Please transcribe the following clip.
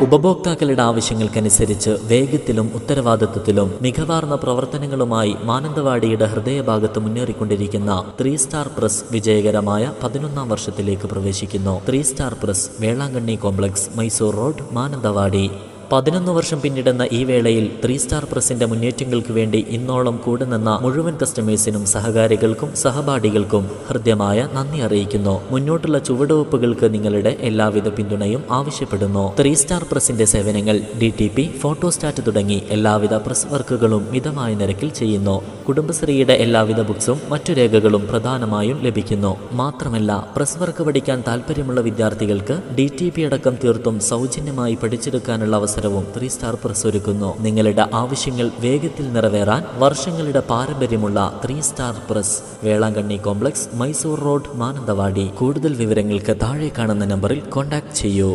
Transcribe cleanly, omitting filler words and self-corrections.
ഉപഭോക്താക്കളുടെ ആവശ്യങ്ങൾക്കനുസരിച്ച് വേഗത്തിലും ഉത്തരവാദിത്വത്തിലും മികവാർന്ന പ്രവർത്തനങ്ങളുമായി മാനന്തവാടിയുടെ ഹൃദയഭാഗത്ത് മുന്നേറിക്കൊണ്ടിരിക്കുന്ന 3 സ്റ്റാർ പ്രസ് വിജയകരമായ 11ാം വർഷത്തിലേക്ക് പ്രവേശിക്കുന്നു. 3 star press, Velankanni complex, Mysore road, Mananthavady. 11 വർഷം പിന്നിടുന്ന ഈ വേളയിൽ 3 സ്റ്റാർ പ്രസിന്റെ മുന്നേറ്റങ്ങൾക്ക് വേണ്ടി ഇന്നോളം കൂടെ നിന്ന മുഴുവൻ കസ്റ്റമേഴ്സിനും സഹകാരികൾക്കും സഹപാഠികൾക്കും ഹൃദ്യമായ നന്ദി അറിയിക്കുന്നു. മുന്നോട്ടുള്ള ചുവടുവെപ്പുകൾക്ക് നിങ്ങളുടെ എല്ലാവിധ പിന്തുണയും ആവശ്യപ്പെടുന്നു. 3 സ്റ്റാർ പ്രസിന്റെ സേവനങ്ങൾ DTP, ഫോട്ടോസ്റ്റാറ്റ് തുടങ്ങി എല്ലാവിധ പ്രസ് വർക്കുകളും മിതമായ നിരക്കിൽ ചെയ്യുന്നു. കുടുംബശ്രീയുടെ എല്ലാവിധ ബുക്സും മറ്റു രേഖകളും പ്രധാനമായും ലഭിക്കുന്നു. മാത്രമല്ല, പ്രസ് വർക്ക് പഠിക്കാൻ താല്പര്യമുള്ള വിദ്യാർത്ഥികൾക്ക് DTP അടക്കം തീർത്തും സൗജന്യമായി പഠിച്ചെടുക്കാനുള്ള അവസരവും 3 സ്റ്റാർ പ്രസ് ഒരുക്കുന്നു. നിങ്ങളുടെ ആവശ്യങ്ങൾ വേഗത്തിൽ നിറവേറാൻ വർഷങ്ങളുടെ പാരമ്പര്യമുള്ള 3 star press, Velankanni complex, Mysore road, Mananthavady. കൂടുതൽ വിവരങ്ങൾക്ക് താഴെ കാണുന്ന നമ്പറിൽ കോൺടാക്ട് ചെയ്യൂ.